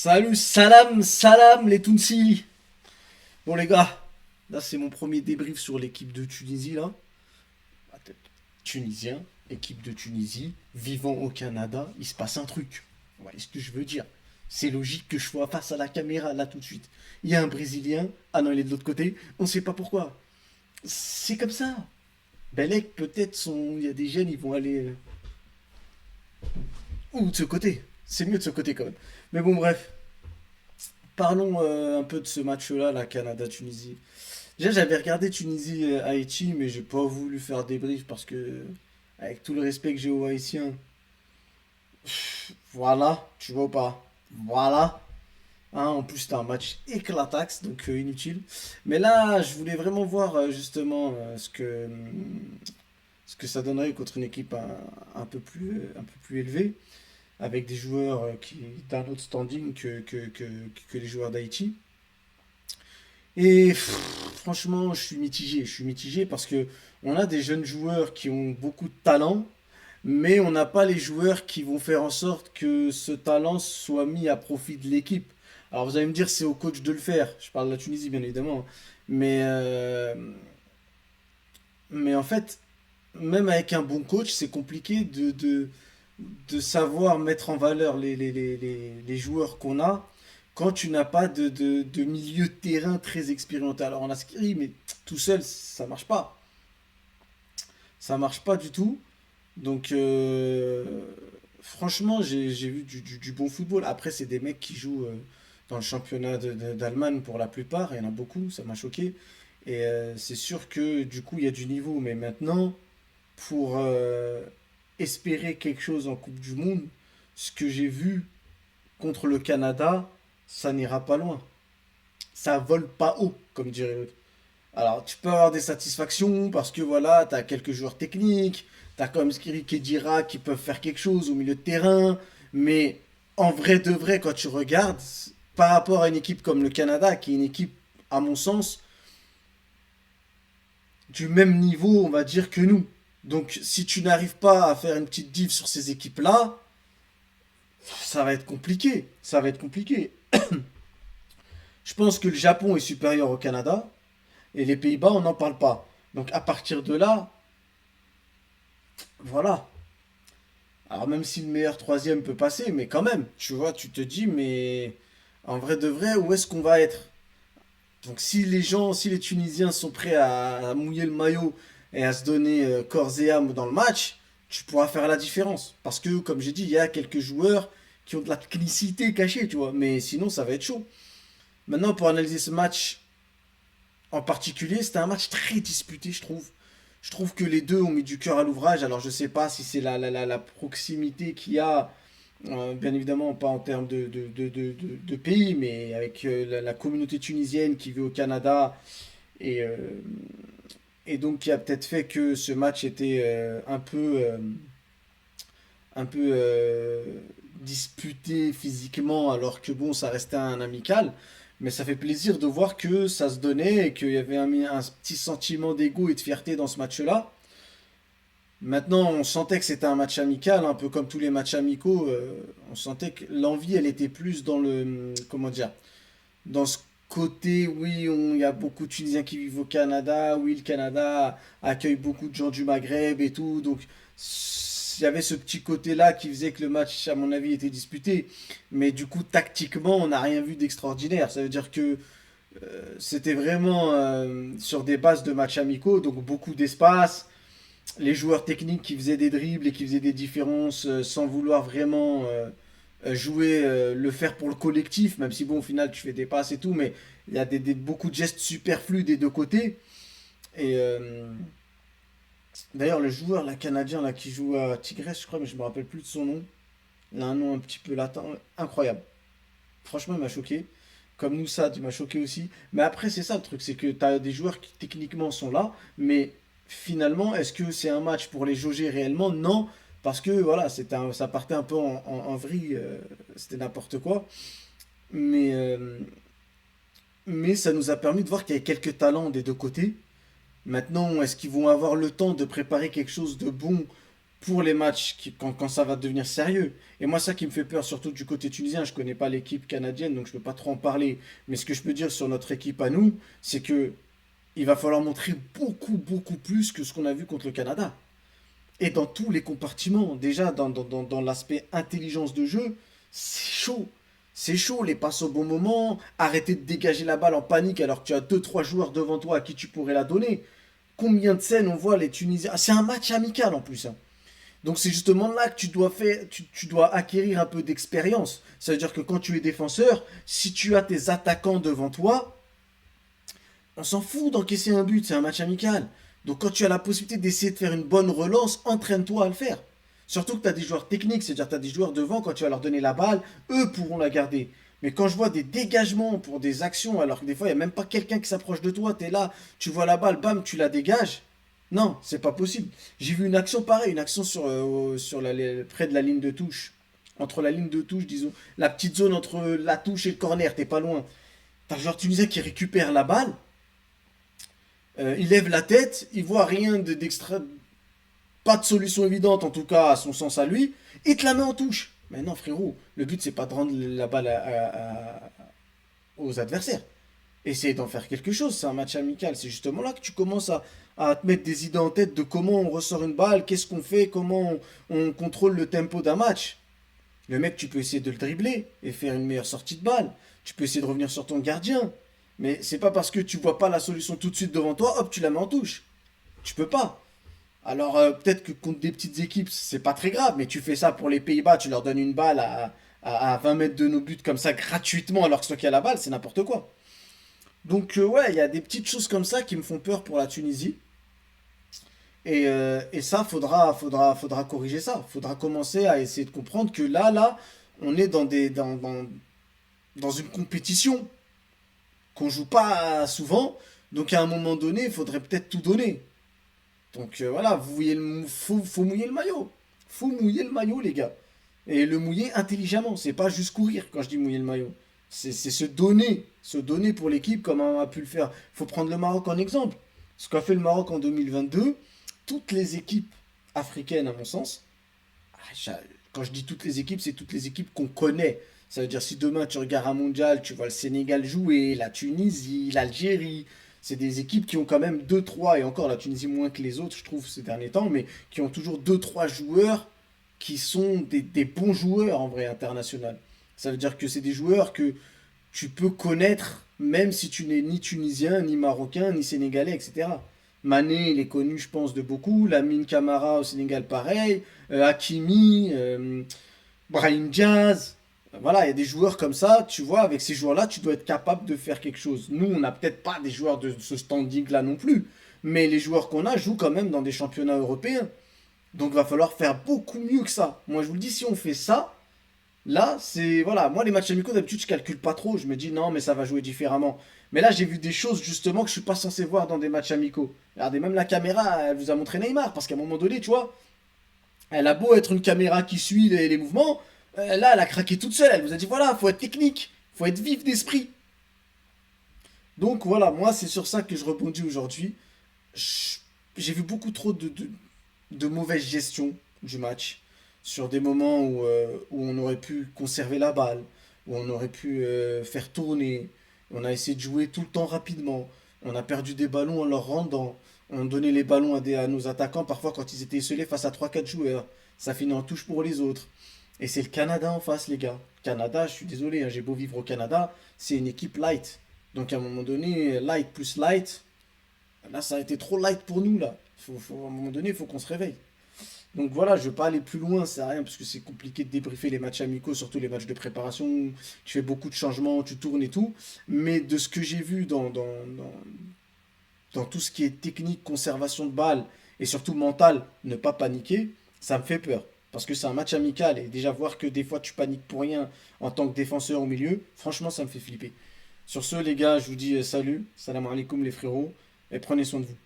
Salut, salam, salam les Tounsi. Bon les gars, là c'est mon premier débrief sur l'équipe de Tunisie là. Attends, Tunisien, équipe de Tunisie, vivant au Canada, il se passe un truc. Vous voyez ce que je veux dire? C'est logique que je sois face à la caméra là tout de suite. Il y a un Brésilien, ah non il est de l'autre côté, on sait pas pourquoi. C'est comme ça. Belek peut-être il y a des jeunes ils vont aller ou de ce côté. C'est mieux de ce côté quand même. Mais bon bref. Parlons un peu de ce match-là, la Canada-Tunisie. Déjà, j'avais regardé Tunisie-Haïti, mais j'ai pas voulu faire débrief parce que, avec tout le respect que j'ai aux Haïtiens, voilà, tu vois pas. Voilà. Hein, en plus, c'était un match éclataxe, donc inutile. Mais là, je voulais vraiment voir justement ce que ça donnerait contre une équipe un peu plus élevée, avec des joueurs qui d'un autre standing que les joueurs d'Haïti. Et franchement, je suis mitigé. Je suis mitigé parce que on a des jeunes joueurs qui ont beaucoup de talent, mais on n'a pas les joueurs qui vont faire en sorte que ce talent soit mis à profit de l'équipe. Alors vous allez me dire c'est au coach de le faire. Je parle de la Tunisie bien évidemment, mais mais en fait, même avec un bon coach, c'est compliqué de savoir mettre en valeur les joueurs qu'on a quand tu n'as pas de milieu de terrain très expérimenté. Alors on a Skiri, mais tout seul, ça marche pas. Ça marche pas du tout. Donc franchement, j'ai vu du bon football. Après, c'est des mecs qui jouent dans le championnat d'Allemagne pour la plupart. Il y en a beaucoup, ça m'a choqué. Et c'est sûr que du coup, il y a du niveau. Mais maintenant, pour espérer quelque chose en Coupe du Monde, ce que j'ai vu contre le Canada, ça n'ira pas loin. Ça vole pas haut, comme dirait l'autre. Alors, tu peux avoir des satisfactions parce que voilà, tu as quelques joueurs techniques, tu as comme Skiri et Dira qui peuvent faire quelque chose au milieu de terrain, mais en vrai de vrai, quand tu regardes, par rapport à une équipe comme le Canada, qui est une équipe, à mon sens, du même niveau, on va dire, que nous. Donc, si tu n'arrives pas à faire une petite div sur ces équipes-là, ça va être compliqué. Ça va être compliqué. Je pense que le Japon est supérieur au Canada et les Pays-Bas, on n'en parle pas. Donc, à partir de là, voilà. Alors, même si le meilleur troisième peut passer, mais quand même, tu vois, tu te dis, mais en vrai de vrai, où est-ce qu'on va être? Donc, si les gens, si les Tunisiens sont prêts à mouiller le maillot et à se donner corps et âme dans le match, tu pourras faire la différence. Parce que, comme j'ai dit, il y a quelques joueurs qui ont de la technicité cachée, tu vois. Mais sinon, ça va être chaud. Maintenant, pour analyser ce match en particulier, c'était un match très disputé, je trouve. Je trouve que les deux ont mis du cœur à l'ouvrage. Alors, je sais pas si c'est la proximité qu'il y a, bien évidemment, pas en termes de pays, mais avec la communauté tunisienne qui vit au Canada et, et donc qui a peut-être fait que ce match était un peu disputé physiquement, alors que bon, ça restait un amical. Mais ça fait plaisir de voir que ça se donnait et qu'il y avait un petit sentiment d'ego et de fierté dans ce match-là. Maintenant, on sentait que c'était un match amical, un peu comme tous les matchs amicaux. On sentait que l'envie, elle était plus dans comment dire, dans ce côté, oui, il y a beaucoup de Tunisiens qui vivent au Canada, oui, le Canada accueille beaucoup de gens du Maghreb et tout, donc il y avait ce petit côté-là qui faisait que le match, à mon avis, était disputé. Mais du coup, tactiquement, on n'a rien vu d'extraordinaire. Ça veut dire que c'était vraiment sur des bases de matchs amicaux, donc beaucoup d'espace, les joueurs techniques qui faisaient des dribbles et qui faisaient des différences sans vouloir vraiment jouer, le faire pour le collectif, même si bon, au final, tu fais des passes et tout, mais il y a beaucoup de gestes superflus des deux côtés. Et d'ailleurs, le joueur, là, canadien, là, qui joue à Tigres, je crois, mais je me rappelle plus de son nom. Il a un nom un petit peu latin, incroyable. Franchement, il m'a choqué. Comme nous, ça, tu m'as choqué aussi. Mais après, c'est ça le truc, c'est que tu as des joueurs qui techniquement sont là, mais finalement, est-ce que c'est un match pour les jauger réellement? Non, parce que voilà, ça partait un peu en vrille, c'était n'importe quoi. Mais, euh, mais ça nous a permis de voir qu'il y a quelques talents des deux côtés. Maintenant, est-ce qu'ils vont avoir le temps de préparer quelque chose de bon pour les matchs quand ça va devenir sérieux. Et moi, ça qui me fait peur, surtout du côté tunisien, je connais pas l'équipe canadienne, donc je peux pas trop en parler. Mais ce que je peux dire sur notre équipe à nous, c'est que il va falloir montrer beaucoup, beaucoup plus que ce qu'on a vu contre le Canada. Et dans tous les compartiments, déjà dans l'aspect intelligence de jeu, c'est chaud. C'est chaud, les passes au bon moment, arrêter de dégager la balle en panique alors que tu as deux trois joueurs devant toi à qui tu pourrais la donner. Combien de scènes on voit les Tunisiens. Ah, c'est un match amical en plus, hein. Donc c'est justement là que tu dois acquérir un peu d'expérience. Ça veut dire que quand tu es défenseur, si tu as tes attaquants devant toi, on s'en fout d'encaisser un but, c'est un match amical. Donc quand tu as la possibilité d'essayer de faire une bonne relance, entraîne-toi à le faire. Surtout que tu as des joueurs techniques, c'est-à-dire que tu as des joueurs devant, quand tu vas leur donner la balle, eux pourront la garder. Mais quand je vois des dégagements pour des actions, alors que des fois il n'y a même pas quelqu'un qui s'approche de toi, tu es là, tu vois la balle, bam, tu la dégages. Non, c'est pas possible. J'ai vu une action pareille, une action près de la ligne de touche. Entre la ligne de touche, disons, la petite zone entre la touche et le corner, t'es pas loin. T'as le joueur tunisien qui récupère la balle, il lève la tête, il voit rien d'extra, pas de solution évidente en tout cas à son sens à lui, il te la met en touche. Mais non frérot, le but c'est pas de rendre la balle aux adversaires. Essaye d'en faire quelque chose, c'est un match amical. C'est justement là que tu commences à te mettre des idées en tête de comment on ressort une balle, qu'est-ce qu'on fait, comment on contrôle le tempo d'un match. Le mec, tu peux essayer de le dribbler et faire une meilleure sortie de balle. Tu peux essayer de revenir sur ton gardien. Mais c'est pas parce que tu vois pas la solution tout de suite devant toi, hop, tu la mets en touche. Tu peux pas. Alors peut-être que contre des petites équipes, c'est pas très grave, mais tu fais ça pour les Pays-Bas, tu leur donnes une balle à 20 mètres de nos buts comme ça gratuitement alors que c'est toi qui as la balle, c'est n'importe quoi. Donc ouais, il y a des petites choses comme ça qui me font peur pour la Tunisie. Et ça, faudra corriger ça. Faudra commencer à essayer de comprendre que là, on est dans une compétition qu'on joue pas souvent. Donc à un moment donné, il faudrait peut-être tout donner. Donc voilà, faut mouiller le maillot. Faut mouiller le maillot, les gars. Et le mouiller intelligemment. C'est pas juste courir quand je dis mouiller le maillot. C'est se donner. Se donner pour l'équipe comme on a pu le faire. Faut prendre le Maroc en exemple. Ce qu'a fait le Maroc en 2022, toutes les équipes africaines, à mon sens, quand je dis toutes les équipes, c'est toutes les équipes qu'on connaît. Ça veut dire si demain tu regardes un mondial, tu vois le Sénégal jouer, la Tunisie, l'Algérie. C'est des équipes qui ont quand même deux trois et encore la Tunisie moins que les autres, je trouve, ces derniers temps, mais qui ont toujours deux trois joueurs qui sont des bons joueurs en vrai international. Ça veut dire que c'est des joueurs que tu peux connaître même si tu n'es ni tunisien, ni marocain, ni sénégalais, etc. Mané, il est connu, je pense, de beaucoup. Lamine Camara au Sénégal, pareil. Hakimi, Brahim Diaz. Voilà, il y a des joueurs comme ça, tu vois, avec ces joueurs-là, tu dois être capable de faire quelque chose. Nous, on n'a peut-être pas des joueurs de ce standing-là non plus, mais les joueurs qu'on a jouent quand même dans des championnats européens. Donc, il va falloir faire beaucoup mieux que ça. Moi, je vous le dis, si on fait ça, là, c'est. Voilà, moi, les matchs amicaux, d'habitude, je calcule pas trop. Je me dis, non, mais ça va jouer différemment. Mais là, j'ai vu des choses, justement, que je suis pas censé voir dans des matchs amicaux. Regardez, même la caméra, elle vous a montré Neymar, parce qu'à un moment donné, tu vois, elle a beau être une caméra qui suit les mouvements, là, elle a craqué toute seule. Elle vous a dit, voilà, faut être technique, faut être vif d'esprit. Donc, voilà, moi, c'est sur ça que je rebondis aujourd'hui. J'ai vu beaucoup trop de mauvaise gestion du match. Sur des moments où on aurait pu conserver la balle, où on aurait pu faire tourner. On a essayé de jouer tout le temps rapidement. On a perdu des ballons en leur rendant. On donnait les ballons à nos attaquants parfois quand ils étaient isolés face à trois quatre joueurs. Ça finit en touche pour les autres. Et c'est le Canada en face, les gars. Canada, je suis désolé, hein, j'ai beau vivre au Canada, c'est une équipe light. Donc à un moment donné, light plus light, là ça a été trop light pour nous là. À un moment donné, il faut qu'on se réveille. Donc voilà, je ne vais pas aller plus loin, c'est rien, parce que c'est compliqué de débriefer les matchs amicaux, surtout les matchs de préparation. Tu fais beaucoup de changements, tu tournes et tout. Mais de ce que j'ai vu dans tout ce qui est technique, conservation de balles et surtout mental, ne pas paniquer, ça me fait peur. Parce que c'est un match amical et déjà voir que des fois tu paniques pour rien en tant que défenseur au milieu, franchement ça me fait flipper. Sur ce les gars, je vous dis salut, salam alaikum les frérots et prenez soin de vous.